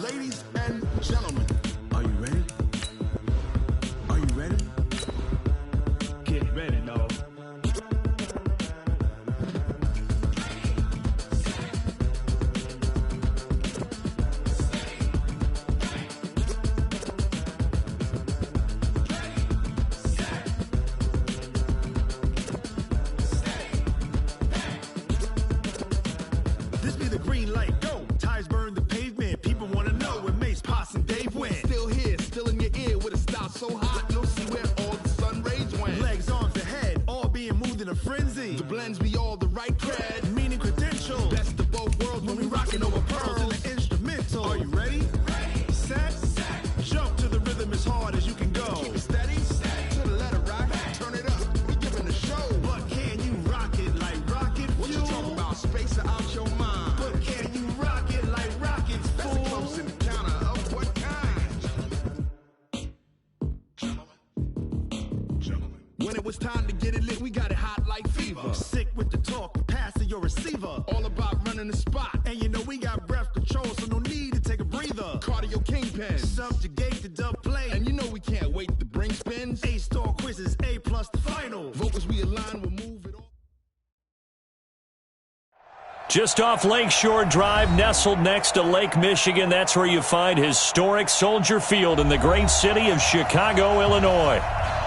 Ladies and gentlemen, are you ready? Are you ready? Get ready, dog. This be the green light, go. Tires burn the pavement. People wanna know when Mace, Potts, and Dave went. Still here, still in your ear with a style so hot, you'll see where all the sun rays went. Legs, arms, and head, all being moved in a frenzy. The blends be all the right cred, meaning credentials. Best of both worlds when we rockin' over pearls in the instrumental. Are you ready? Ready. Set. Jump to the rhythm as hard as you can go. Keep it steady. To the letter rock. Turn it up. We giving a show. But can you rock it like rocket fuel? What you talking about? Space out your mind. But can you rock it like rockets, fool? That's a close encounter of what kind? Gentlemen. When it was time to get it lit, we got it hot like fever. Sick with the talk, passing your receiver. All about running the spot. And you know we got breath control, so no need to take a breather. Cardio kingpin. Subjugate the dub play. And you know we can't wait to bring spins. A-star quizzes, A+ the final. Vocals we align, we'll move it on. Just off Lakeshore Drive, nestled next to Lake Michigan, that's where you find historic Soldier Field in the great city of Chicago, Illinois.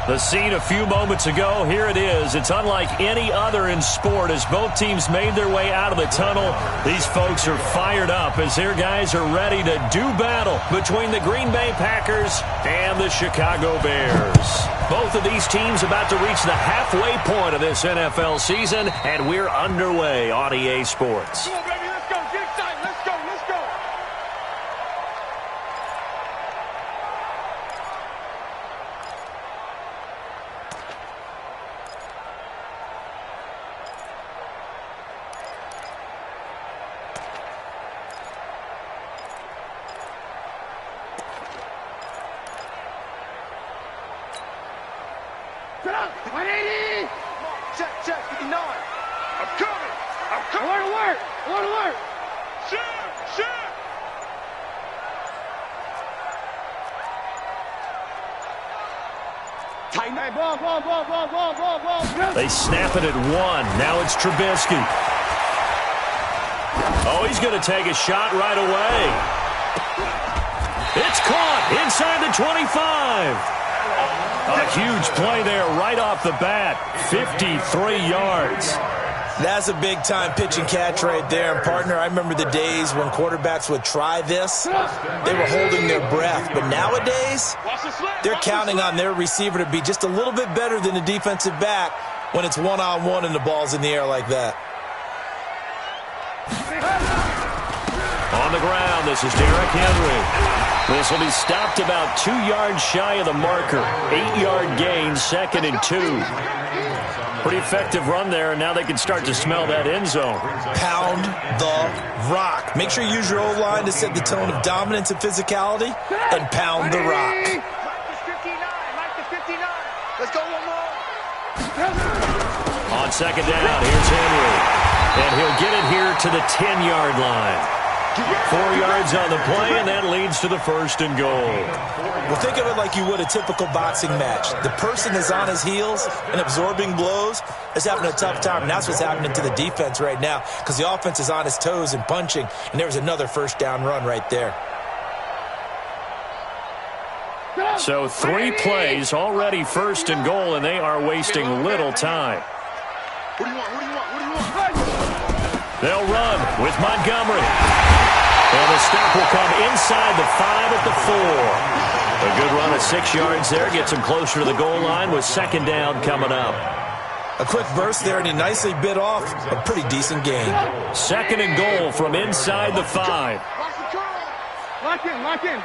The scene a few moments ago, here it is. It's unlike any other in sport as both teams made their way out of the tunnel. These folks are fired up as their guys are ready to do battle between the Green Bay Packers and the Chicago Bears. Both of these teams about to reach the halfway point of this NFL season, and we're underway on EA Sports. Come on, baby, let's go. Get excited. Let's go. Let's go. Get up. 180. Check. 59. I'm coming. Alert. Shoot. Tighten. Hey, ball. They snap it at one. Now it's Trubisky. Oh, he's going to take a shot right away. It's caught inside the 25. A huge play there right off the bat. 53 yards. That's a big-time pitch and catch right there. And, partner, I remember the days when quarterbacks would try this. They were holding their breath. But nowadays, they're counting on their receiver to be just a little bit better than the defensive back when it's one-on-one and the ball's in the air like that. On the ground, this is Derrick Henry. This will be stopped about 2 yards shy of the marker. 8-yard gain, 2nd and 2. Pretty effective run there, and now they can start to smell that end zone. Pound the rock. Make sure you use your O-line to set the tone of dominance and physicality, and pound the rock. Mike the 59. Let's go one more. On 2nd down, here's Henry. And he'll get it here to the 10-yard line. 4 yards on the play, and that leads to the 1st and goal. Well, think of it like you would a typical boxing match. The person is on his heels and absorbing blows is having a tough time, and that's what's happening to the defense right now because the offense is on his toes and punching, and there's another 1st down run right there. So 3 plays, already 1st and goal, and they are wasting little time. What do you want? They'll run with Montgomery. And the stop will come inside the 5 at the 4. A good run of 6 yards there. Gets him closer to the goal line with 2nd down coming up. A quick burst there, and he nicely bit off a pretty decent gain. 2nd and goal from inside the 5. Lock in.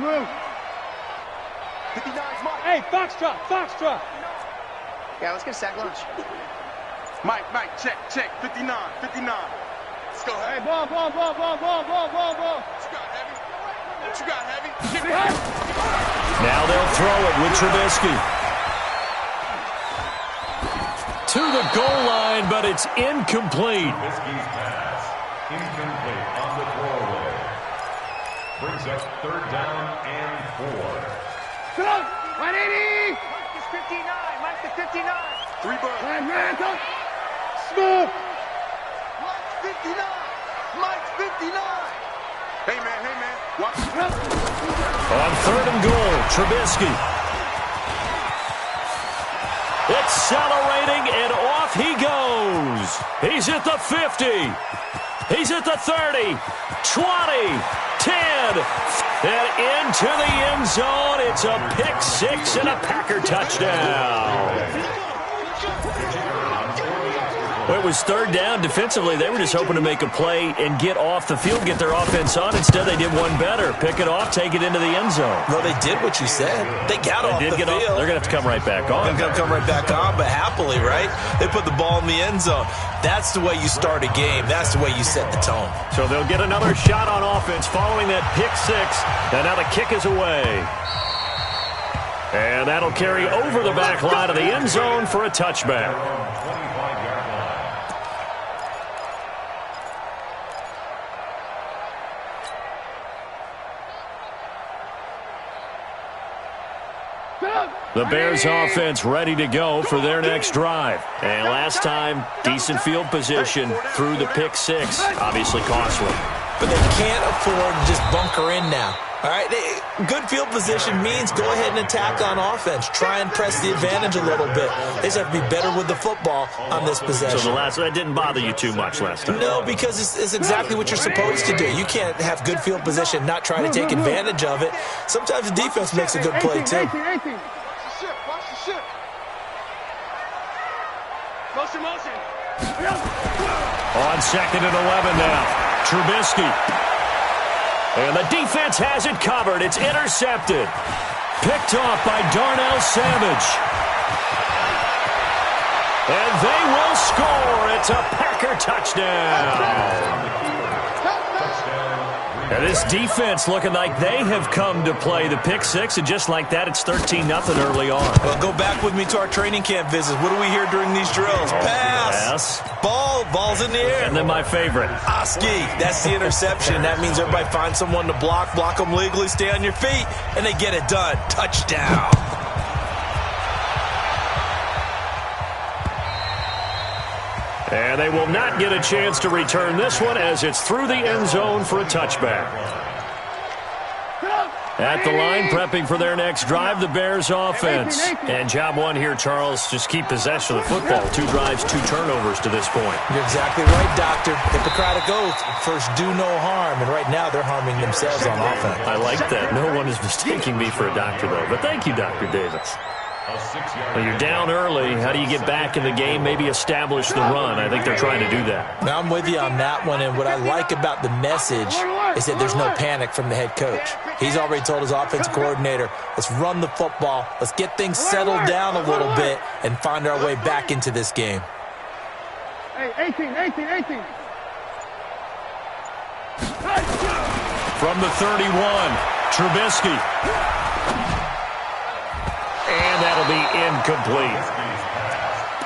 Move. 59's Mike. Hey, Foxtrot. Yeah, let's get a sack lunch. Mike, check. 59. Let's go. Hey, ball. What you got, Heavy? Get behind. Now they'll throw it with Trubisky. to the goal line, but it's incomplete. Trubisky's pass, incomplete on the throwaway. Brings up 3rd down and 4. 180! Mark is 59. Mark the 59. 3 birds. Smith. Mike's 59. Mike's 59. Hey, man. Watch. On 3rd and goal, Trubisky. Accelerating, and off he goes. He's at the 50. He's at the 30, 20, 10, and into the end zone. It's a pick 6 and a Packer touchdown. Well, it was 3rd down. Defensively, they were just hoping to make a play and get off the field, get their offense on. Instead, they did one better. Pick it off, take it into the end zone. Well, they did what you said. They got off the field. They're going to have to come right back on. They're going to come right back on, but happily, right? They put the ball in the end zone. That's the way you start a game. That's the way you set the tone. So they'll get another shot on offense following that pick 6. And now the kick is away. And that'll carry over the back line of the end zone for a touchback. The Bears offense ready to go for their next drive. And last time, decent field position through the pick 6. Obviously costly. But they can't afford to just bunker in now. All right, good field position means go ahead and attack on offense. Try and press the advantage a little bit. They just have to be better with the football on this possession. So that didn't bother you too much last time? No, because it's exactly what you're supposed to do. You can't have good field position, not try to take advantage of it. Sometimes the defense makes a good play, too. Watch the ship. Motion. On 2nd and 11 now. Trubisky. And the defense has it covered. It's intercepted. Picked off by Darnell Savage. And they will score. It's a Packer touchdown. And this defense looking like they have come to play the pick 6, and just like that, it's 13-0 early on. Well, go back with me to our training camp visits. What do we hear during these drills? Pass. Ball's in the air. And then my favorite. Oski, that's the interception. That means everybody finds someone to block them legally, stay on your feet, and they get it done. Touchdown. And they will not get a chance to return this one as it's through the end zone for a touchback. At the line, prepping for their next drive, the Bears offense. And job one here, Charles, just keep possession of the football. 2 drives, 2 turnovers to this point. You're exactly right, Doctor. Hippocratic oath, first do no harm. And right now they're harming themselves on offense. I like that. No one is mistaking me for a doctor, though. But thank you, Dr. Davis. Well, you're down early. How do you get back in the game, maybe establish the run? I think they're trying to do that. Now, I'm with you on that one, and what I like about the message is that there's no panic from the head coach. He's already told his offensive coordinator, let's run the football, let's get things settled down a little bit and find our way back into this game. Hey, 18. From the 31, Trubisky. And that'll be incomplete.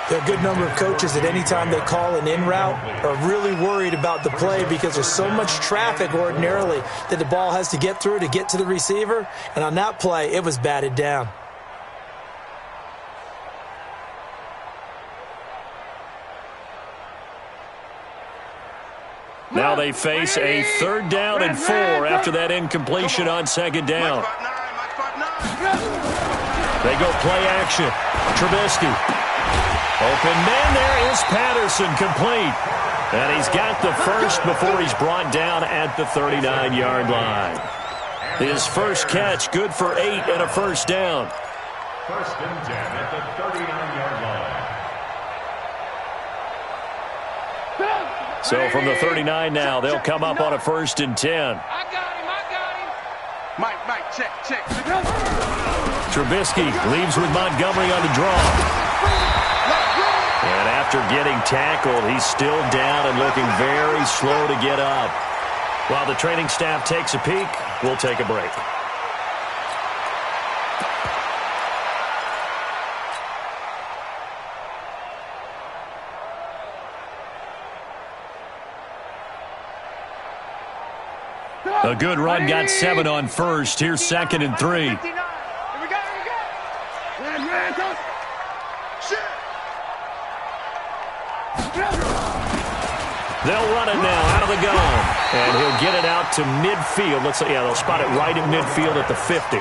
There are a good number of coaches that any time they call an in route are really worried about the play because there's so much traffic ordinarily that the ball has to get through to get to the receiver. And on that play, it was batted down. Now they face a 3rd down and 4 after that incompletion on 2nd down. They go play action. Trubisky. Open man, there is Patterson, complete. And he's got the first before he's brought down at the 39-yard line. His first catch, good for 8 and a first down. 1st and 10 at the 39-yard line. So from the 39 now, they'll come up on a 1st and 10. I got him. Mike, check. Trubisky leaves with Montgomery on the draw. And after getting tackled, he's still down and looking very slow to get up. While the training staff takes a peek, we'll take a break. A good run got 7 on first. Here's 2nd and 3. Here we go. They'll run it now out of the gun. And he'll get it out to midfield. Let's see. Yeah, they'll spot it right in midfield at the 50.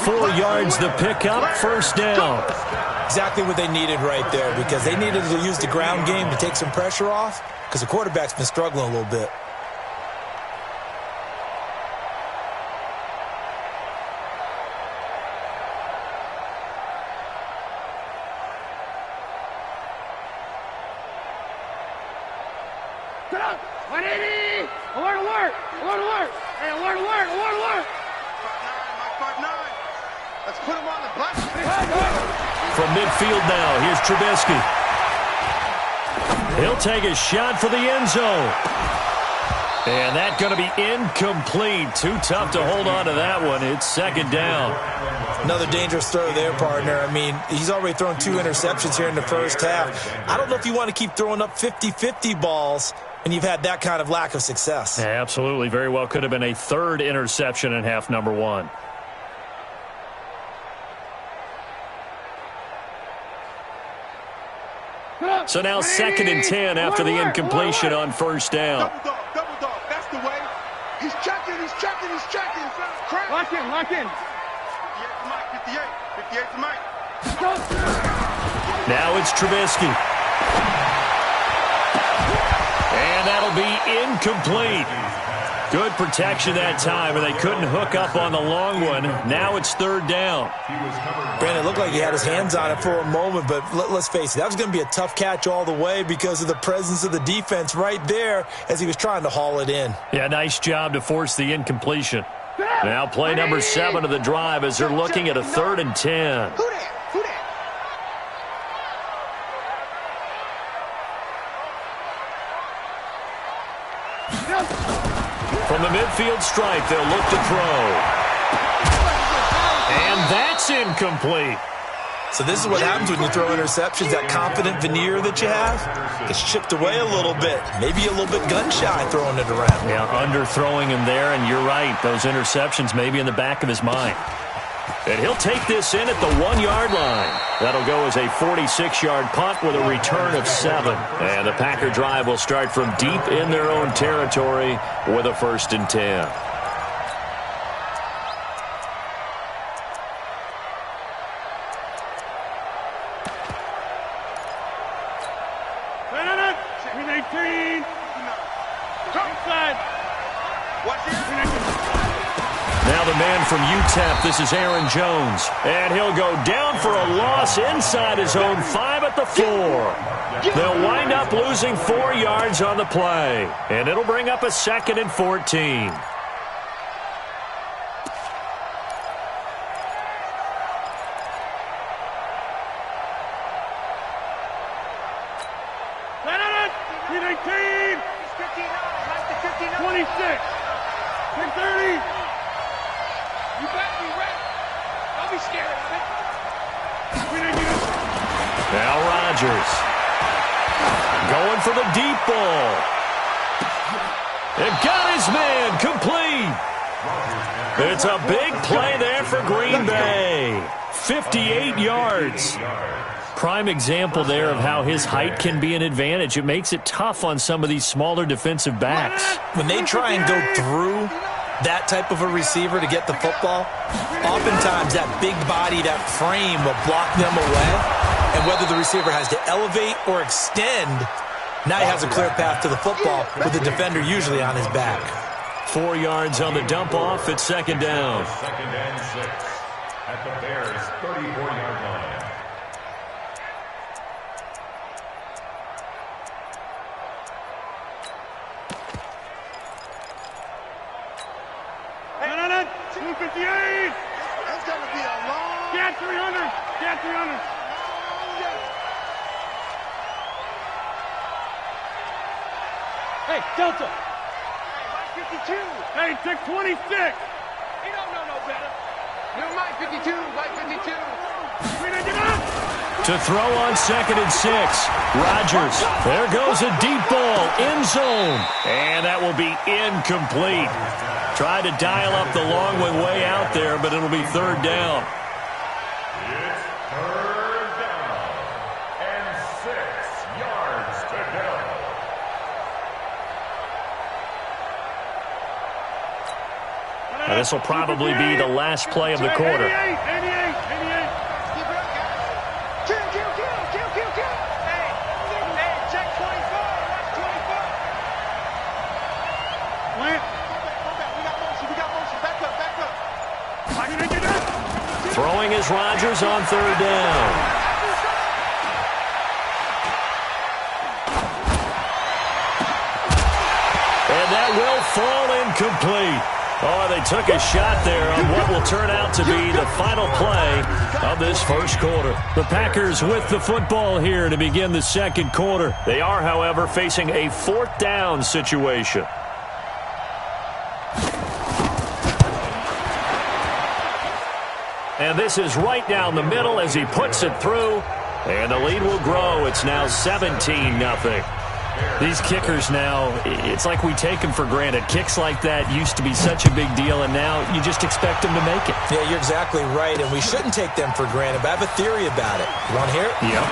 4 yards the pickup, 1st down. Exactly what they needed right there, because they needed to use the ground game to take some pressure off, because the quarterback's been struggling a little bit. Get up! 180! Alert, alert! Alert, alert! Hey, alert, alert! Alert, alert! 5'9", let's put him on the bus. From midfield now, here's Trubisky. He'll take a shot for the end zone. And that's going to be incomplete. Too tough to hold on to that one. It's 2nd down. Another dangerous throw there, partner. I mean, he's already thrown 2 interceptions here in the first half. I don't know if you want to keep throwing up 50-50 balls and you've had that kind of lack of success. Yeah, absolutely. Very well could have been a 3rd interception in half number 1. So now 2nd and 10 after the incompletion on 1st down. Double dog, that's the way. He's checking. Lock in. 58 to Mike, 58 to Mike. Now it's Trubisky. And that'll be incomplete. Good protection that time, and they couldn't hook up on the long one. Now it's 3rd down. Brandon, it looked like he had his hands on it for a moment, but let's face it, that was going to be a tough catch all the way because of the presence of the defense right there as he was trying to haul it in. Yeah, nice job to force the incompletion. Now play number 7 of the drive as they're looking at a 3rd and 10. Who that? From the midfield stripe, they'll look to throw. And that's incomplete. So this is what happens when you throw interceptions. That confident veneer that you have gets chipped away a little bit. Maybe a little bit gun-shy throwing it around. Yeah, underthrowing him there, and you're right. Those interceptions may be in the back of his mind. And he'll take this in at the 1-yard line. That'll go as a 46-yard punt with a return of 7. And the Packer drive will start from deep in their own territory with a 1st and 10. Now the man from UTEP, this is Aaron Jones. And he'll go down for a loss inside his own 5 at the 4. They'll wind up losing 4 yards on the play. And it'll bring up a 2nd and 14. Now Rodgers going for the deep ball. And got his man complete. It's a big play there for Green Bay. 58 yards. Prime example there of how his height can be an advantage. It makes it tough on some of these smaller defensive backs. When they try and go through that type of a receiver to get the football, oftentimes that big body, that frame will block them away. And whether the receiver has to elevate or extend, now he has a clear path to the football with the defender usually on his back. 4 yards on the dump off at 2nd down. 2nd and 6 at the Bears' 34-yard line. Hey, 258! That's going to be a long... Get 300! Get 300! Hey, Delta! Hey, Mike 52! Hey, 626! He don't know no better. No, Mike 52, Mike 52. We didn't get up! To throw on 2nd and 6. Rodgers. There goes a deep ball. End zone. And that will be incomplete. Tried to dial up the long one way out there, but it'll be 3rd down. It's 3rd down and 6 yards to go. Now, this will probably be the last play of the quarter. 88. Check 24. Watch 24. Lance. We got motion. Back up. Throwing is Rodgers on 3rd down. And that will fall incomplete. Oh, they took a shot there on what will turn out to be the final play of this first quarter. The Packers with the football here to begin the second quarter. They are, however, facing a 4th down situation. And this is right down the middle as he puts it through. And the lead will grow. It's now 17-0. These kickers now, it's like we take them for granted. Kicks like that used to be such a big deal, and now you just expect them to make it. Yeah, you're exactly right, and we shouldn't take them for granted, but I have a theory about it. You want to hear it? Yep.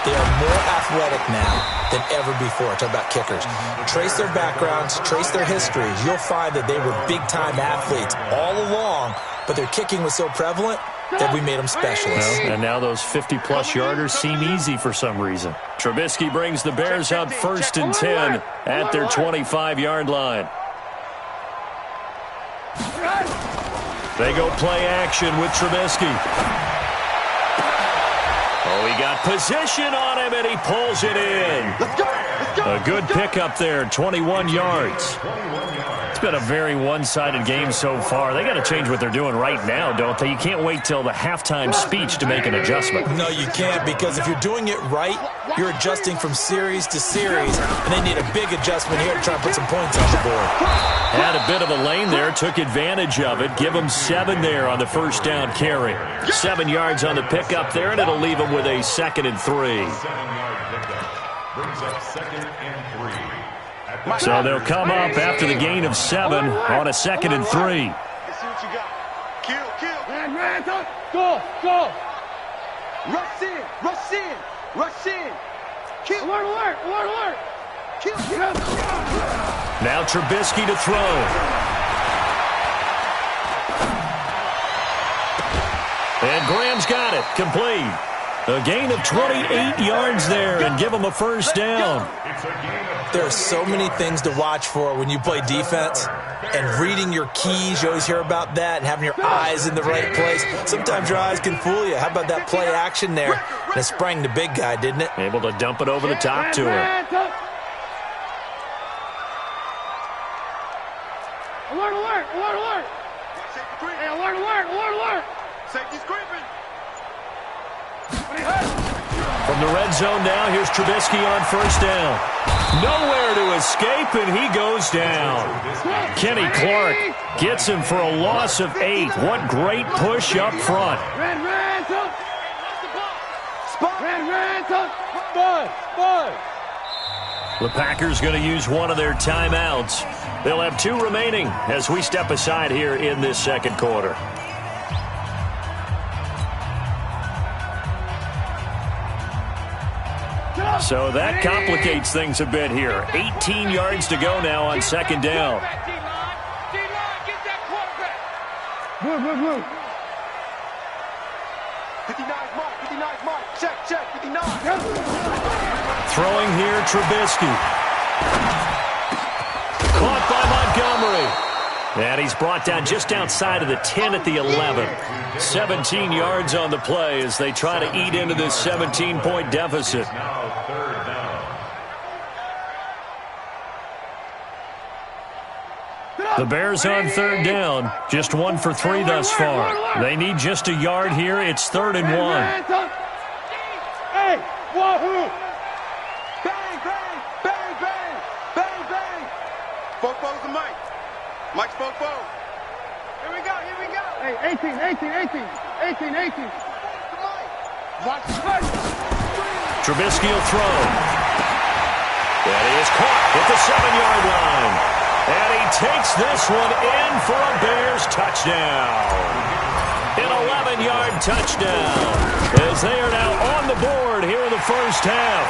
They are more athletic now than ever before. Talk about kickers. Trace their backgrounds, trace their histories. You'll find that they were big-time athletes all along, but their kicking was so prevalent that we made them specialists. Well, and now those 50-plus yarders seem easy for some reason. Trubisky brings the Bears up 1st and 10 at their 25-yard line. They go play action with Trubisky. Oh, he got position on him, and he pulls it in. Let's go. A good pickup there, 21 yards. It's been a very one-sided game so far. They got to change what they're doing right now, don't they? You can't wait till the halftime speech to make an adjustment. No, you can't, because if you're doing it right, you're adjusting from series to series, and they need a big adjustment here to try and put some points on the board. Had a bit of a lane there, took advantage of it. Give them 7 there on the first down carry. 7 yards on the pickup there, and it'll leave them with a 2nd and 3. 7-yard pickup brings up 2nd and 3. So they'll come up after the gain of 7 on a 2nd and 3. Let's see what you got. Kill. Go. Rush in. Kill. Alert. Kill. Now Trubisky to throw. And Graham's got it. Complete. A gain of 28 yards there and give him a first down. There are so many things to watch for when you play defense, and reading your keys, you always hear about that, and having your eyes in the right place. Sometimes your eyes can fool you. How about that play action there? And it sprang the big guy, didn't it? Able to dump it over the top to him. Alert. Hey, alert. Safety's creeping. From the red zone now, here's Trubisky on first down. Nowhere to escape, and he goes down. Kenny Clark gets him for a loss of 8. What great push up front. The Packers going to use one of their timeouts. They'll have 2 remaining as we step aside here in this second quarter. So that complicates things a bit here. 18 yards to go now on second down. Move. 59's mark. Check. 59. Throwing here, Trubisky. Caught by Montgomery. And he's brought down just outside of the 10 at the 11. 17 yards on the play as they try to eat into this 17-point deficit. Now 3rd down. The Bears on 3rd down. Just 1 for 3 thus far. They need just a yard here. It's 3rd and 1. Hey, wahoo! Bang! Fofo's the mic. Mike's Fofo. Here we go. Hey, 18. Trubisky will throw. And he is caught at the 7-yard line. And he takes this one in for a Bears touchdown. An 11-yard touchdown. As they are now on the board here in the first half.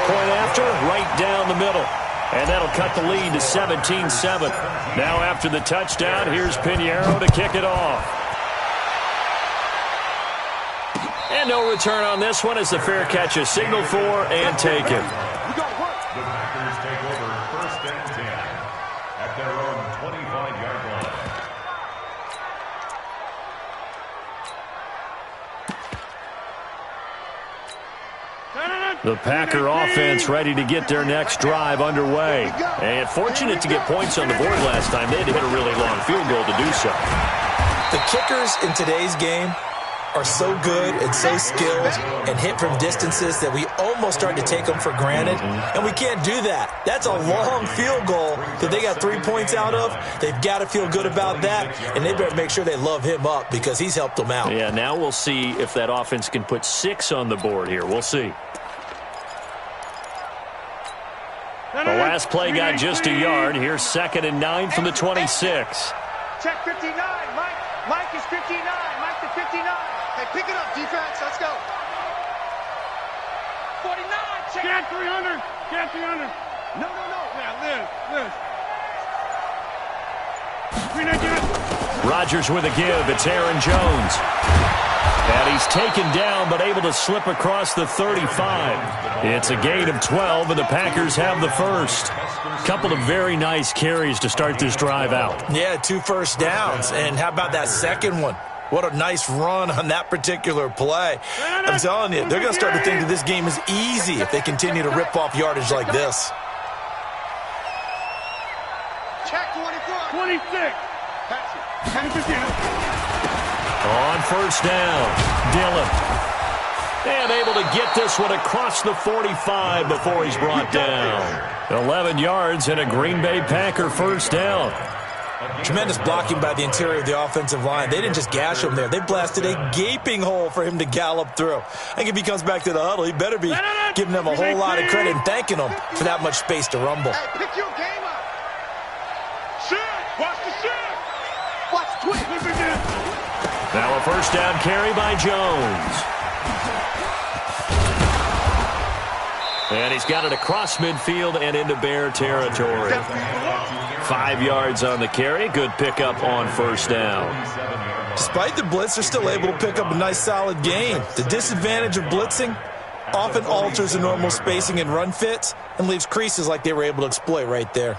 Point after, right down the middle. And that'll cut the lead to 17-7. Now after the touchdown, here's Pinheiro to kick it off. And no return on this one as the fair catch is signaled for and taken. The Packers take over 1st and 10 at their own 25-yard line. The Packer offense ready to get their next drive underway. And fortunate to get points on the board last time. They had to hit a really long field goal to do so. The kickers in today's game are so good and so skilled and hit from distances that we almost start to take them for granted, and we can't do that. That's a long field goal that they got 3 points out of. They've got to feel good about that, and they better make sure they love him up because he's helped them out. Yeah, now we'll see if that offense can put 6 on the board here. We'll see. The last play got just a yard. Here's 2nd and 9 from the 26. Check 59. Mike is 59. Mike to 59. Hey, pick it up, defense. Let's go. 49. Check. Get 300. Get 300. No. Yeah, Liz. Rodgers with a give. It's Aaron Jones. And he's taken down but able to slip across the 35. It's a gain of 12, and the Packers have the first. Couple of very nice carries to start this drive out. Yeah, 2 first downs. And how about that second one? What a nice run on that particular play. I'm telling you, they're going to start to think that this game is easy if they continue to rip off yardage like this. Check 24. 26. Pass it. On first down, Dillon. And able to get this one across the 45 before he's brought down. 11 yards and a Green Bay Packer first down. Tremendous blocking by the interior of the offensive line. They didn't just gash him there. They blasted a gaping hole for him to gallop through. I think if he comes back to the huddle, he better be giving them a whole lot of credit and thanking them for that much space to rumble. Hey, pick your game up. Shift. Watch the shift. Watch twist. Now a first down carry by Jones. And he's got it across midfield and into Bear territory. 5 yards on the carry. Good pickup on first down. Despite the blitz, they're still able to pick up a nice solid gain. The disadvantage of blitzing often alters the normal spacing and run fits and leaves creases like they were able to exploit right there.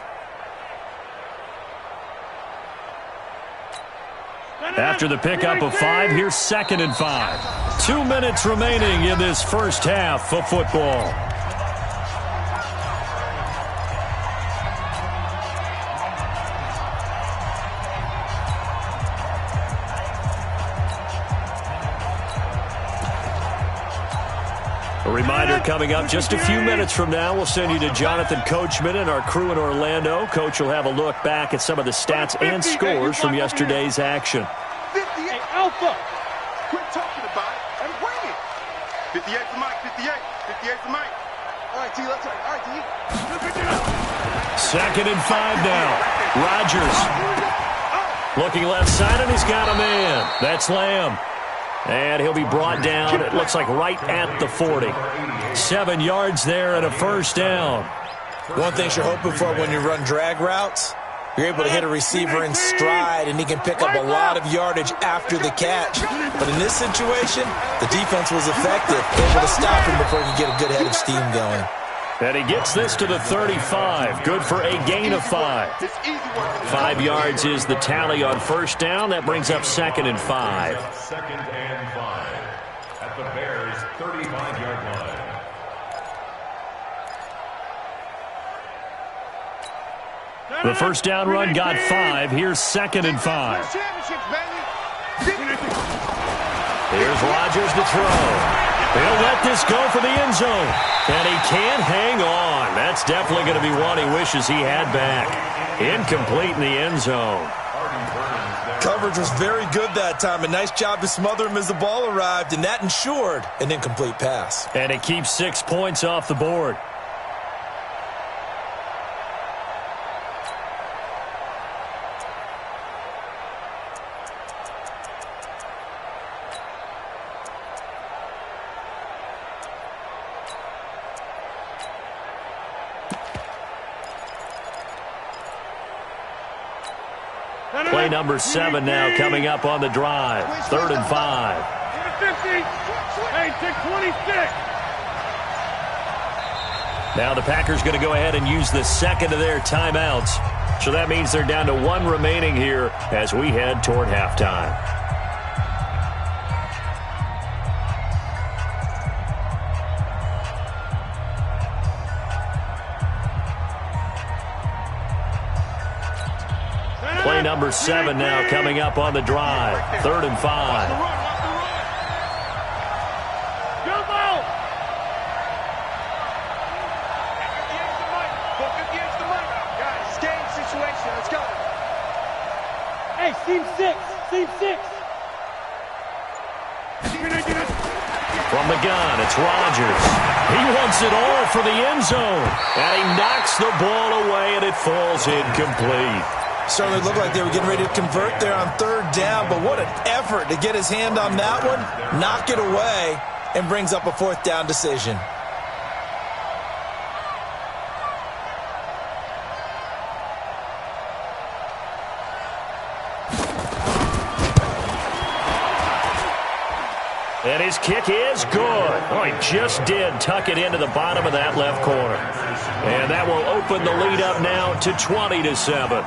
After the pickup of 5, here's 2nd and 5. 2 minutes remaining in this first half of football. A reminder coming up just a few minutes from now, we'll send you to Jonathan Coachman and our crew in Orlando. Coach will have a look back at some of the stats and scores from yesterday's action. 58 Alpha. Quit talking about it and bring it. 58 for Mike. 58. 58 for Mike. All right, T. Let's go. All right, T. 2nd and 5 now. Rodgers looking left side, and he's got a man. That's Lamb. And he'll be brought down, it looks like right at the 40. 7 yards there and a first down. One thing you're hoping for when you run drag routes, you're able to hit a receiver in stride, and he can pick up a lot of yardage after the catch. But in this situation, the defense was effective, able to stop him before he could get a good head of steam going. And he gets this to the 35. Good for a gain of 5. 5 yards is the tally on first down. That brings up 2nd and 5. 2nd and 5 at the Bears' 35-yard line. The first down run got 5. Here's 2nd and 5. Here's Rodgers to throw. He'll let this go for the end zone. And he can't hang on. That's definitely going to be one he wishes he had back. Incomplete in the end zone. coverage was very good that time. A nice job to smother him as the ball arrived, and that ensured an incomplete pass. And it keeps 6 points off the board. Play number 7 now coming up on the drive. 3rd and 5. 50. Hey, take 26. Now the Packers going to go ahead and use the second of their timeouts. So that means they're down to 1 remaining here as we head toward halftime. Play number 7 now coming up on the drive. 3rd and 5. Jump out. Guys, game situation. Let's go. Hey, seam 6. Seam 6. From the gun, it's Rodgers. He wants it all for the end zone. And he knocks the ball away, and it falls incomplete. Certainly looked like they were getting ready to convert there on 3rd down, but what an effort to get his hand on that one, knock it away, and brings up a 4th down decision. And his kick is good. Oh, he just did tuck it into the bottom of that left corner. And that will open the lead up now to 20-7.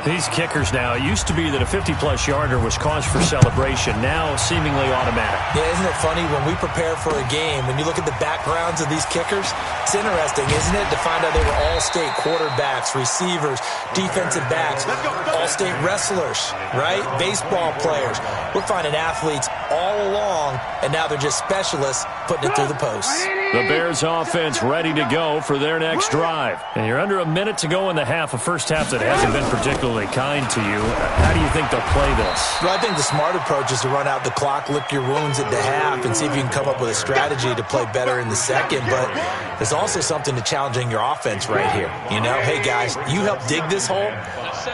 These kickers now, it used to be that a 50-plus yarder was cause for celebration, now seemingly automatic. Yeah, isn't it funny when we prepare for a game, when you look at the backgrounds of these kickers, it's interesting, isn't it, to find out they were all-state quarterbacks, receivers, defensive backs, all-state wrestlers, right? Baseball players. We're finding athletes all along, and now they're just specialists putting it through the posts. The Bears offense ready to go for their next drive. And you're under a minute to go in the half, a first half that hasn't been particularly kind to you. How do you think they'll play this? Well, I think the smart approach is to run out the clock, lick your wounds at the half, and see if you can come up with a strategy to play better in the second. But there's also something to challenging your offense right here. You know, hey, guys, you help dig this hole.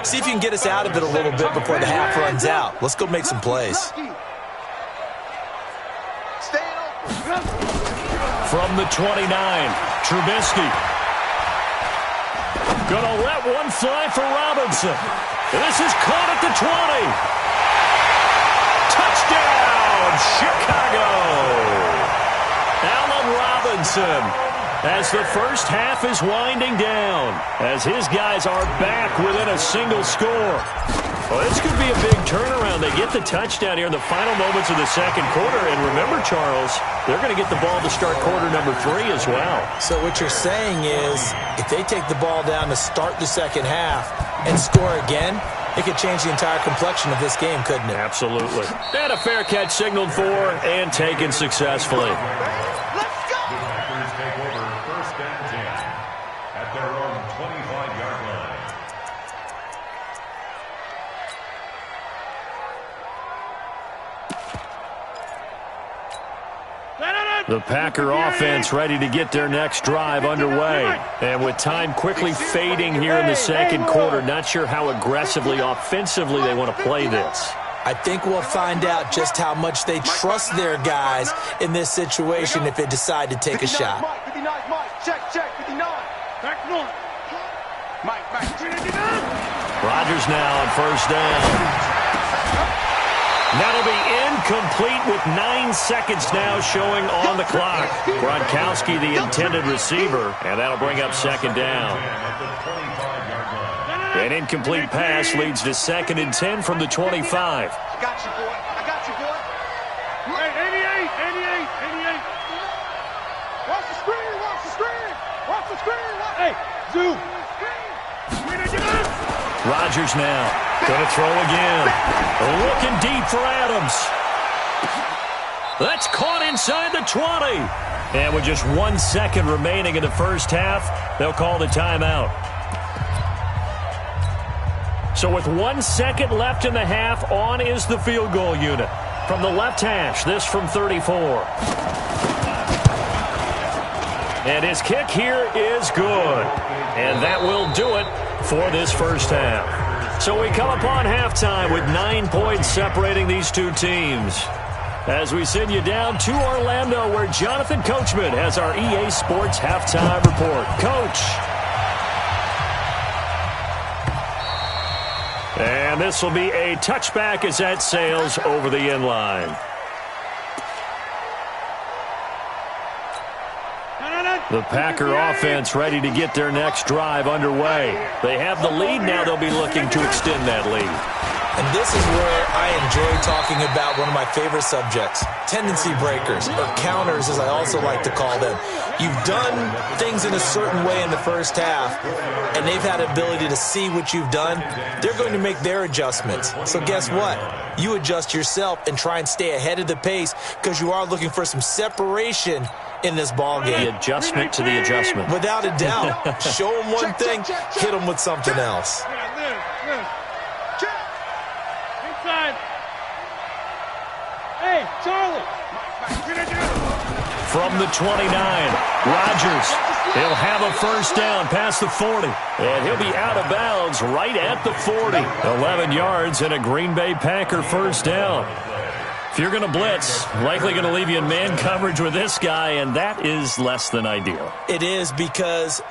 See if you can get us out of it a little bit before the half runs out. Let's go make some plays. From the 29, Trubisky. Gonna let one fly for Robinson. This is caught at the 20. Touchdown, Chicago. Allen Robinson, as the first half is winding down, as his guys are back within a single score. Well, this could be a big turnaround. They get the touchdown here in the final moments of the second quarter. And remember, Charles, they're going to get the ball to start quarter number 3 as well. So what you're saying is if they take the ball down to start the second half and score again, it could change the entire complexion of this game, couldn't it? Absolutely. And a fair catch signaled for and taken successfully. Let's go! The Packers take over 1st and 10 at their own 25-yard line. The Packer offense ready to get their next drive underway. And with time quickly fading here in the second quarter, not sure how aggressively, offensively they want to play this. I think we'll find out just how much they trust their guys in this situation if they decide to take a shot. 59, Mike. Check, 59. Back north. Mike. Rodgers now on 1st down. That'll be incomplete with 9 seconds now showing on the clock. Gronkowski, the intended receiver, and that'll bring up 2nd down. An incomplete pass leads to 2nd and 10 from the 25. I got you, boy. Hey, 88. Watch the screen. Hey, zoom. Rodgers now. Gonna throw again. Looking deep for Adams. That's caught inside the 20. And with just 1 second remaining in the first half, they'll call the timeout. So with 1 second left in the half, on is the field goal unit. From the left hash, this from 34. And his kick here is good. And that will do it for this first half. So we come upon halftime with 9 points separating these two teams. As we send you down to Orlando, where Jonathan Coachman has our EA Sports halftime report. Coach. And this will be a touchback as that sails over the end line. The Packer offense ready to get their next drive underway. They have the lead now. They'll be looking to extend that lead. And this is where I enjoy talking about one of my favorite subjects, tendency breakers, or counters as I also like to call them. You've done things in a certain way in the first half, and they've had the ability to see what you've done. They're going to make their adjustments. So guess what? You adjust yourself and try and stay ahead of the pace because you are looking for some separation in this ball game. The adjustment to the adjustment. Without a doubt. Show them one thing, hit them with something else. Hey, Charlie. From the 29, Rodgers. He'll have a first down past the 40. And he'll be out of bounds right at the 40. 11 yards and a Green Bay Packer first down. If you're going to blitz, likely going to leave you in man coverage with this guy, and that is less than ideal. It is because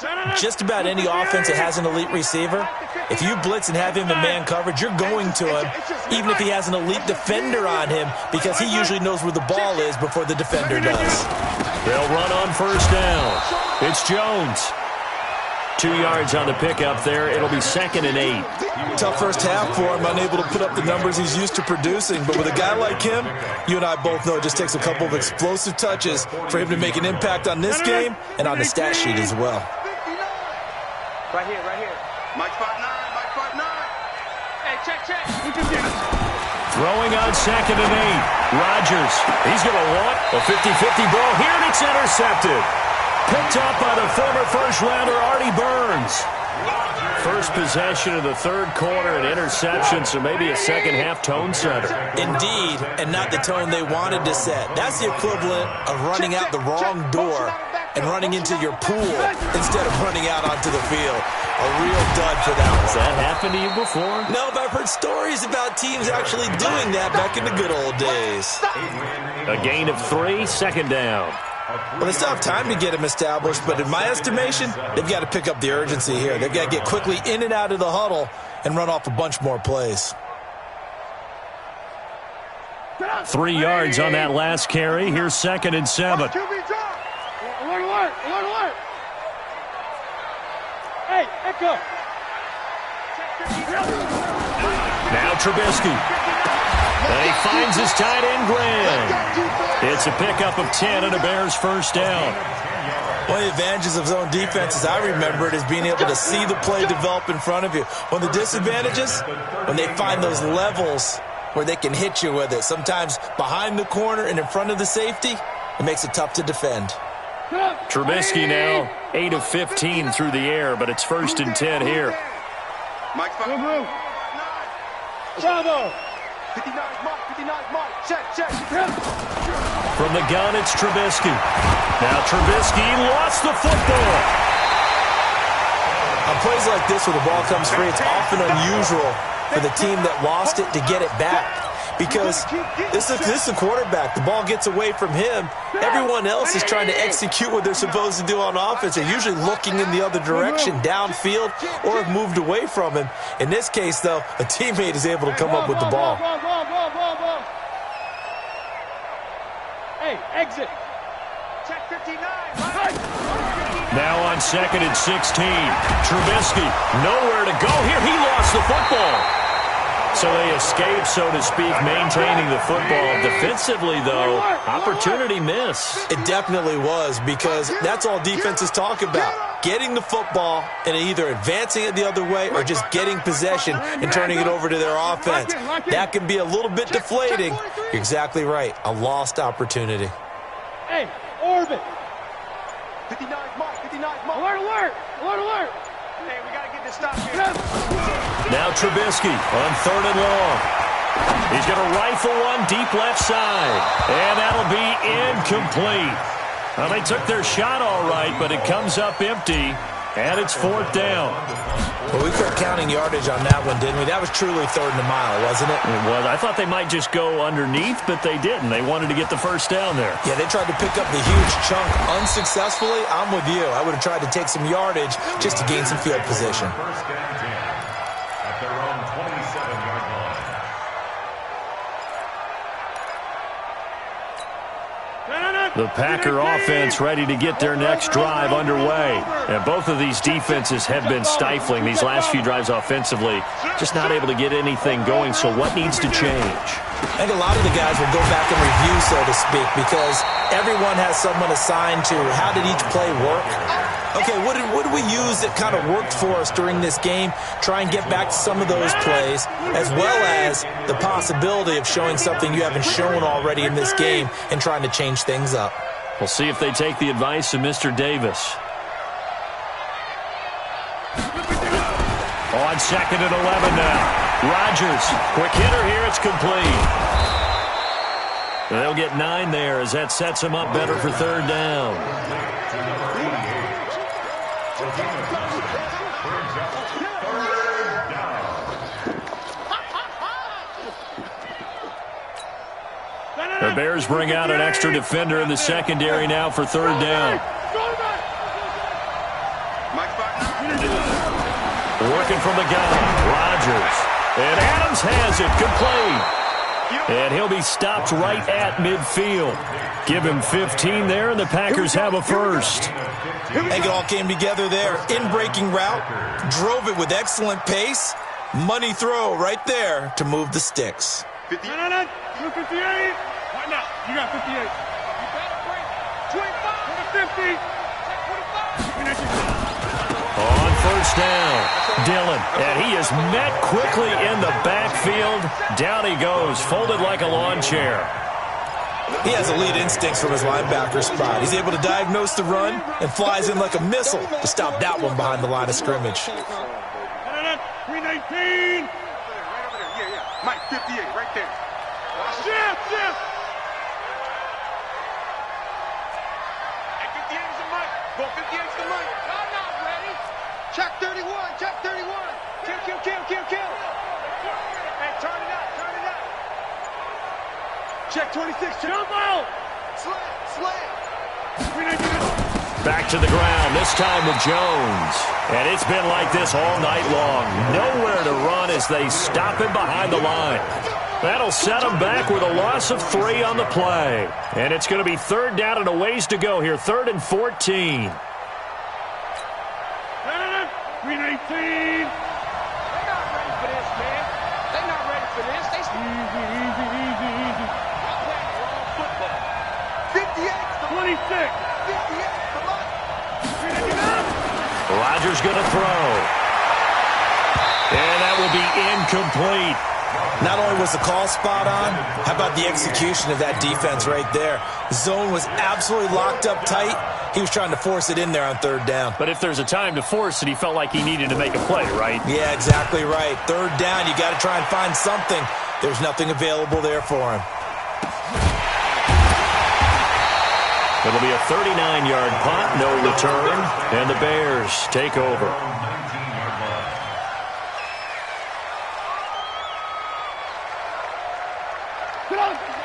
just about any offense that has an elite receiver, if you blitz and have him in man coverage, you're going to him, even if he has an elite defender on him, because he usually knows where the ball is before the defender does. They'll run on first down. It's Jones. 2 yards on the pickup there. It'll be 2nd and 8. Tough first half for him, unable to put up the numbers he's used to producing. But with a guy like him, you and I both know it just takes a couple of explosive touches for him to make an impact on this game and on the stat sheet as well. Right here. Mike 5'9", Mike 5'9". Hey, check. Throwing on 2nd and 8. Rodgers. He's going to want a 50-50 ball here, and it's intercepted. Picked up by the former first-rounder Artie Burns. First possession of the third quarter, an interception, so maybe a second-half tone setter. Indeed, and not the tone they wanted to set. That's the equivalent of running out the wrong door and running into your pool instead of running out onto the field. A real dud for that one. Has that happened to you before? No, but I've heard stories about teams actually doing that back in the good old days. A gain of 3, second down. Well, they still have time to get him established, but in my estimation, they've got to pick up the urgency here. They've got to get quickly in and out of the huddle and run off a bunch more plays. 3 yards on that last carry. Here's 2nd and 7. Alert. Hey, Echo. Now Trubisky. And he finds his tight end, Graham. It's a pickup of 10 and a Bears first down. One of the advantages of zone defense, as I remember it, is being able to see the play develop in front of you. One of the disadvantages, when they find those levels where they can hit you with it, sometimes behind the corner and in front of the safety, it makes it tough to defend. Trubisky now 8 of 15 through the air, but it's 1st and 10 here. Mike 5'9". Bravo. 59 Mike. Check. From the gun, it's Trubisky. Now Trubisky lost the football. On plays like this where the ball comes free, it's often unusual for the team that lost it to get it back. Because this is a quarterback. The ball gets away from him. Everyone else is trying to execute what they're supposed to do on offense. They're usually looking in the other direction, downfield, or have moved away from him. In this case, though, a teammate is able to come up with the ball. Hey, exit. Check 59. Now on 2nd and 16. Trubisky, nowhere to go here. He lost the football. So they escape, so to speak, maintaining the football. Defensively, though, opportunity miss. It definitely was, because that's all defenses talk about. Getting the football and either advancing it the other way or just getting possession and turning it over to their offense. That can be a little bit deflating. You're exactly right. A lost opportunity. Hey, orbit. 59 Mike. Alert. Hey, we got to get this stop here. Now Trubisky on 3rd and long. He's going to rifle one deep left side, and that'll be incomplete. Well, they took their shot all right, but it comes up empty, and it's 4th down. Well, we quit counting yardage on that one, didn't we? That was truly 3rd and a mile, wasn't it? It was. I thought they might just go underneath, but they didn't. They wanted to get the first down there. Yeah, they tried to pick up the huge chunk unsuccessfully. I'm with you. I would have tried to take some yardage just to gain some field position. First down 10 at their own 27-yard line. The Packer offense ready to get their next drive underway. And both of these defenses have been stifling these last few drives offensively. Just not able to get anything going, so what needs to change? I think a lot of the guys will go back and review, so to speak, because everyone has someone assigned to how did each play work. Okay, what did we use that kind of worked for us during this game? Try and get back to some of those plays, as well as the possibility of showing something you haven't shown already in this game and trying to change things up. We'll see if they take the advice of Mr. Davis. On 2nd and 11 now. Rodgers, quick hitter here, it's complete. They'll get 9 there as that sets them up better for 3rd down. The Bears bring out an extra defender in the secondary now for 3rd down. Working from the gun, Rodgers. And Adams has it, complete. And he'll be stopped right at midfield. Give him 15 there, and the Packers have a first. I think it all came together there. In-breaking route, drove it with excellent pace. Money throw right there to move the sticks. 58. Why not? You got 58. You better break. 25. 50. On 1st down, Dillon, and he is met quickly in the backfield. Down he goes, folded like a lawn chair. He has elite instincts from his linebacker spot. He's able to diagnose the run and flies in like a missile to stop that one behind the line of scrimmage. 319. Right over there. Yeah. Mike, 58, right there. Shift. Hey, 58 is the Mike. Go, 58 is the Mike. I'm not ready. Check 31. Kill. Hey, turn it up. Check 26. Jump out. Slam. Back to the ground, this time with Jones. And it's been like this all night long. Nowhere to run as they stop him behind the line. That'll set him back with a loss of 3 on the play. And it's going to be 3rd down and a ways to go here, 3rd and 14. 319. They're not ready for this, man. They're not ready for this. They Easy. I'm playing the wrong football. 58's the 26. 58's the Mike. Rodgers going to throw. And that will be incomplete. Not only was the call spot on, how about the execution of that defense right there? The zone was absolutely locked up tight. He was trying to force it in there on 3rd down. But if there's a time to force it, he felt like he needed to make a play, right? Yeah, exactly right. 3rd down, you got to try and find something. There's nothing available there for him. It'll be a 39-yard punt, no return, and the Bears take over.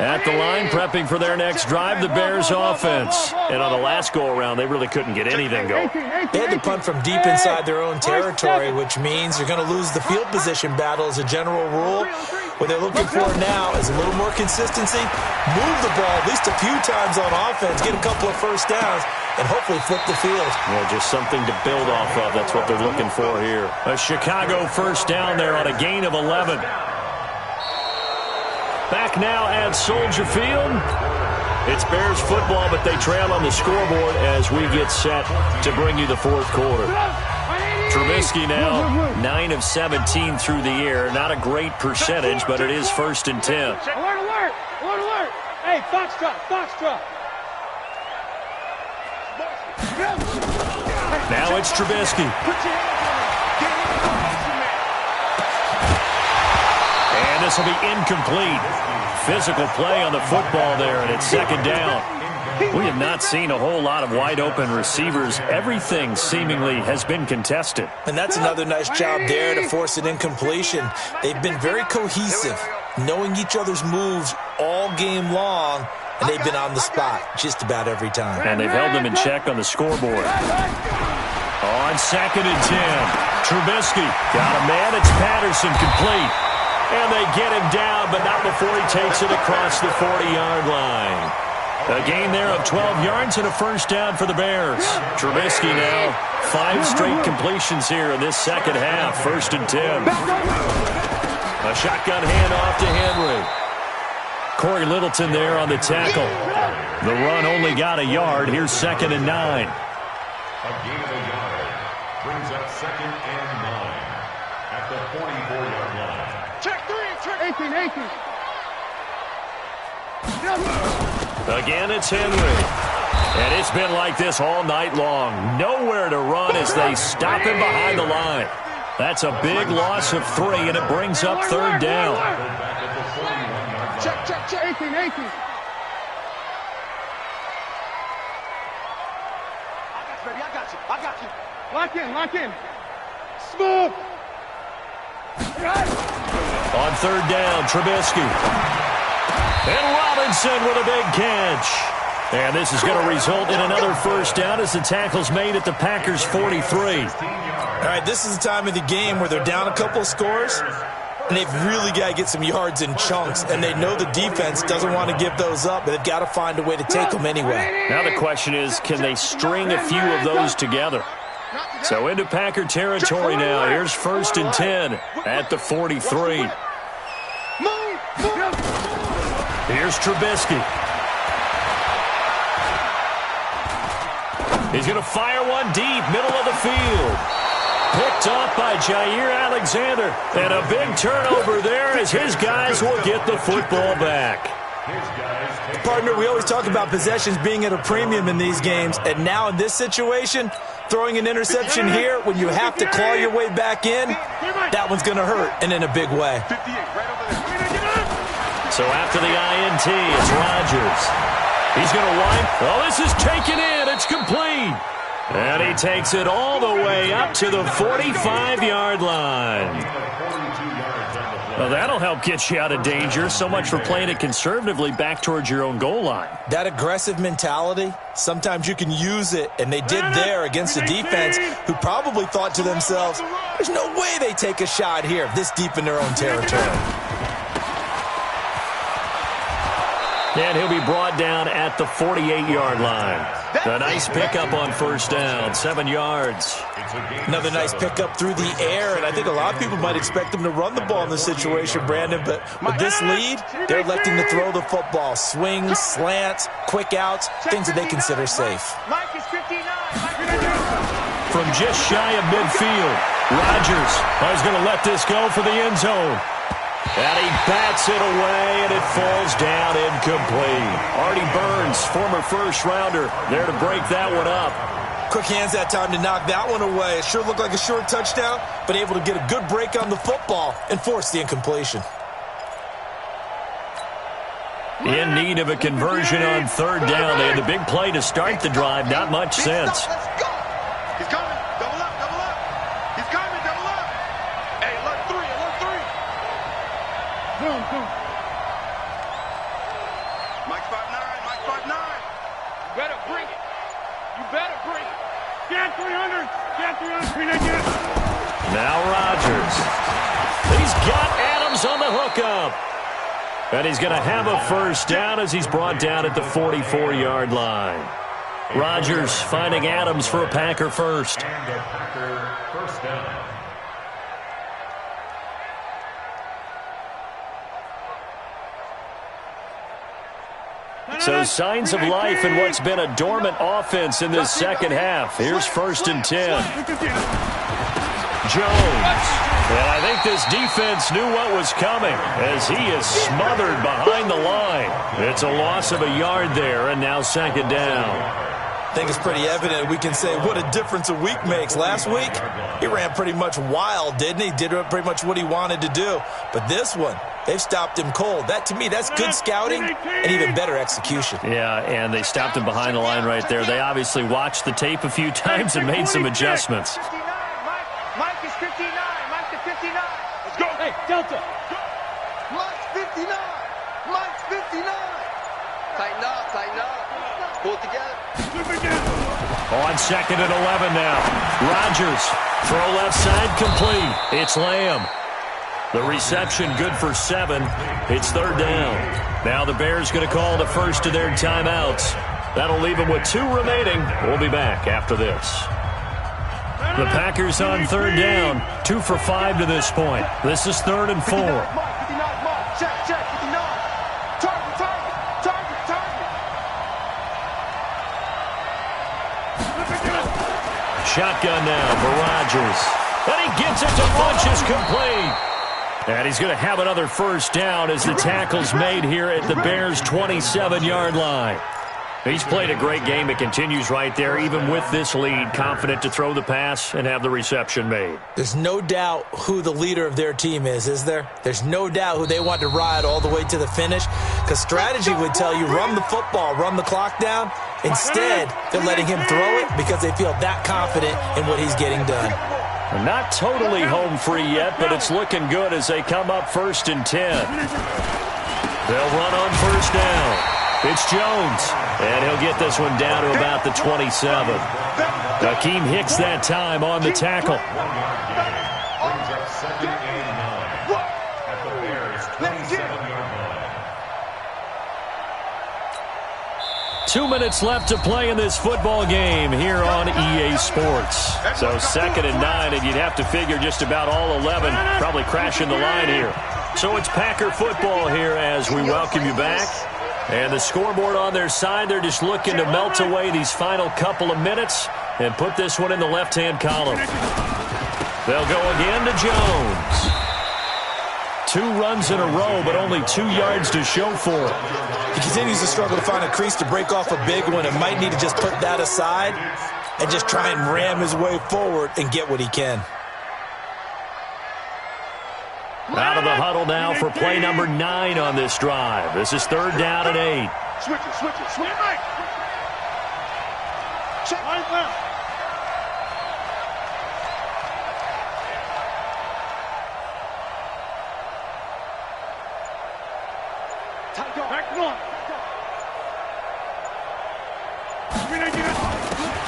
At the line, prepping for their next drive, the Bears offense. And on the last go-around, they really couldn't get anything going. They had to punt from deep inside their own territory, which means you're going to lose the field position battle as a general rule. What they're looking for now is a little more consistency, move the ball at least a few times on offense, get a couple of first downs, and hopefully flip the field. Yeah, just something to build off of. That's what they're looking for here. A Chicago first down there on a gain of 11. Back now at Soldier Field. It's Bears football, but they trail on the scoreboard as we get set to bring you the 4th quarter. Trubisky now 9 of 17 through the air. Not a great percentage, but it is 1st and 10. Alert. Hey, Foxtrot. Now it's Trubisky. this will be incomplete. Physical play on the football there, and it's second down. We have not seen a whole lot of wide-open receivers. Everything seemingly has been contested. And that's another nice job there to force an incompletion. They've been very cohesive, knowing each other's moves all game long, and they've been on the spot just about every time. And they've held them in check on the scoreboard. On 2nd and 10, Trubisky got a man. It's Patterson, complete. And they get him down, but not before he takes it across the 40-yard line. A gain there of 12 yards and a first down for the Bears. Trubisky now 5 straight completions here in this second half. 1st and 10. A shotgun handoff to Henry. Corey Littleton there on the tackle. The run only got a yard. Here's 2nd and 9. A gain of a yard brings up 2nd and 9 at the 44-yard line. Check 3, check 18. Again, it's Henry. And it's been like this all night long. Nowhere to run as they stop him behind the line. That's a big loss of 3, and it brings up 3rd down. Check, 18. I got you. Lock in. Smooth. On 3rd down, Trubisky. And Robinson with a big catch. And this is going to result in another first down as the tackle's made at the Packers' 43. All right, this is the time of the game where they're down a couple of scores, and they've really got to get some yards in chunks, and they know the defense doesn't want to give those up, but they've got to find a way to take them anyway. Now the question is, can they string a few of those together? So into Packer territory now. Here's 1st and 10 at the 43. Here's Trubisky. He's going to fire one deep, middle of the field. Picked off by Jair Alexander. And a big turnover there as his guys will get the football back. Partner, we always talk about possessions being at a premium in these games. And now in this situation, throwing an interception here when you have to claw your way back in, that one's going to hurt, and in a big way. So after the INT, it's Rodgers. He's going to wipe. Oh, this is taken in. It's complete. And he takes it all the way up to the 45-yard line. Well, that'll help get you out of danger. So much for playing it conservatively back towards your own goal line. That aggressive mentality, sometimes you can use it, and they did there against a defense who probably thought to themselves, there's no way they take a shot here this deep in their own territory. And he'll be brought down at the 48-yard line. A nice pickup on first down, 7 yards. Another nice pickup through the air, and I think a lot of people might expect them to run the ball in this situation, Brandon, but with this lead, they're electing to throw the football. Swings, slants, quick outs, things that they consider safe. From just shy of midfield, Rodgers is going to let this go for the end zone. And he bats it away, and it falls down incomplete. Artie Burns, former first-rounder, there to break that one up. Quick hands that time to knock that one away. It sure looked like a short touchdown, but able to get a good break on the football and force the incompletion. In need of a conversion on third down. They had the big play to start the drive. Not much sense. He's coming. Double up. He's coming. Double up. Hey, alert 3. Zoom. Mike 5'9". You better bring it. Get 300. Now Rodgers. He's got Adams on the hookup. And he's going to have a first down as he's brought down at the 44-yard line. Rodgers finding Adams for a Packer first. And a Packer first down. So signs of life in what's been a dormant offense in this second half. Here's 1st and 10. Jones. And I think this defense knew what was coming as he is smothered behind the line. It's a loss of a yard there, and now second down. I think it's pretty evident. We can say what a difference a week makes. Last week, he ran pretty much wild, didn't he? Did pretty much what he wanted to do. But this one, They've stopped him cold. That, to me, that's good scouting and even better execution. Yeah, and they stopped him behind the line right there. They obviously watched the tape a few times and made some adjustments. Mike is 59. Mike is 59. Let's go. Hey, Delta. Mike's 59. Mike's 59. Tighten up, tighten up. Pull it together. On 2nd and 11 now. Rodgers, throw left side, complete. It's Lamb. The reception good for 7. It's 3rd down. Now the Bears going to call the first of their timeouts. That'll leave them with 2 remaining. We'll be back after this. The Packers on 3rd down. 2 for 5 to this point. This is 3rd and 4. 59, Mike. Check, 59. Target. Shotgun now for Rodgers. And he gets it to Funchess complete. And he's going to have another first down as the tackle's made here at the Bears' 27-yard line. He's played a great game. It continues right there, even with this lead, confident to throw the pass and have the reception made. There's no doubt who the leader of their team is there? There's no doubt who they want to ride all the way to the finish, because strategy would tell you run the football, run the clock down. Instead, they're letting him throw it because they feel that confident in what he's getting done. Not totally home free yet, but it's looking good as they come up 1st and 10. They'll run on 1st down. It's Jones, and he'll get this one down to about the 27. Akeem Hicks that time on the tackle. Brings up 2nd and 9 at the Bears' 27-yard line. 2 minutes left to play in this football game here on EA Sports. So 2nd and 9, and you'd have to figure just about all 11 probably crashing the line here. So it's Packer football here as we welcome you back. And the scoreboard on their side, they're just looking to melt away these final couple of minutes and put this one in the left-hand column. They'll go again to Jones. 2 runs in a row, but only 2 yards to show for it. He continues to struggle to find a crease to break off a big one and might need to just put that aside and just try and ram his way forward and get what he can. Out of the huddle now for play number 9 on this drive. This is 3rd down and 8. Switch it. Check.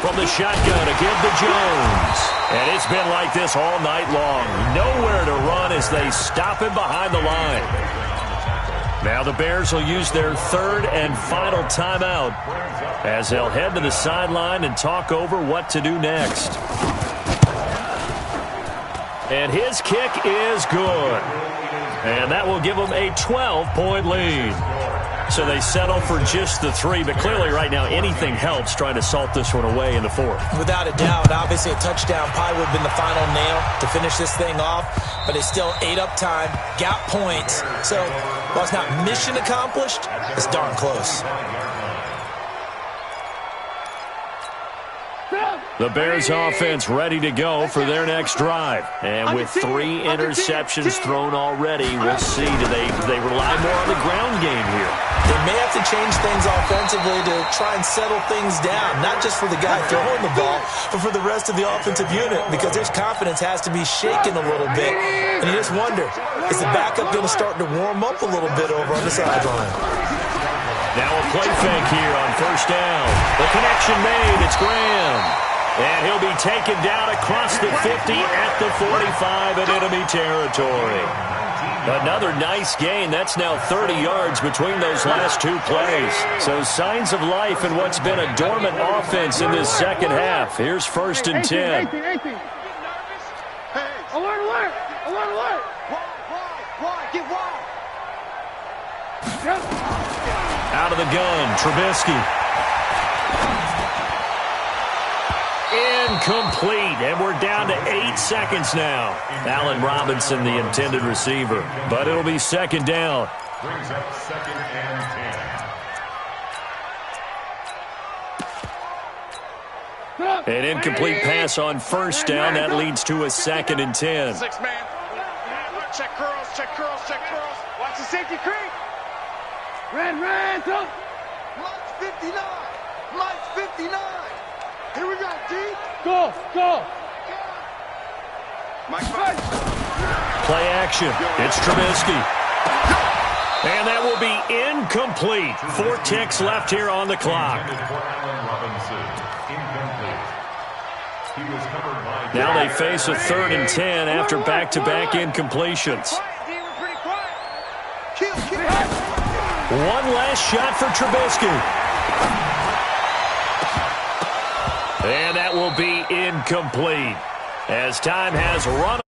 From the shotgun to give to Jones. And it's been like this all night long. Nowhere to run as they stop him behind the line. Now the Bears will use their 3rd and final timeout as they'll head to the sideline and talk over what to do next. And his kick is good. And that will give them a 12-point lead. So they settle for just the 3, but clearly right now anything helps trying to salt this one away in the 4th. Without a doubt, obviously a touchdown probably would have been the final nail to finish this thing off, but it's still ate up time, got points. So while it's not mission accomplished, it's darn close. The Bears offense ready to go for their next drive. And with 3 interceptions thrown already, we'll see. Do they rely more on the ground game here? They may have to change things offensively to try and settle things down, not just for the guy throwing the ball, but for the rest of the offensive unit, because their confidence has to be shaken a little bit. And you just wonder, is the backup going to start to warm up a little bit over on the sideline? Now a play fake here on 1st down. The connection made. It's Graham. And he'll be taken down across the 50 at the 45 in enemy territory. Another nice gain. That's now 30 yards between those last 2 plays. So signs of life in what's been a dormant offense in this second half. Here's 1st and 10. Alert! Wide, get wide. Out of the gun, Trubisky. Incomplete, and we're down to 8 seconds now. Allen Robinson, the intended receiver, but it'll be 2nd down. Brings up 2nd and 10. An incomplete pass on 1st down. That leads to a 2nd and 10. 6 man. check curls, check curls, check curls. Watch the safety creep. Ran, go. Mike's 59. Mike's 59. Here we go, D. Go. Mike's fight. Play action. It's Trubisky. And that will be incomplete. 4 ticks left here on the clock. Now they face a 3rd and 10 after back-to-back incompletions. One last shot for Trubisky. And that will be incomplete, as time has run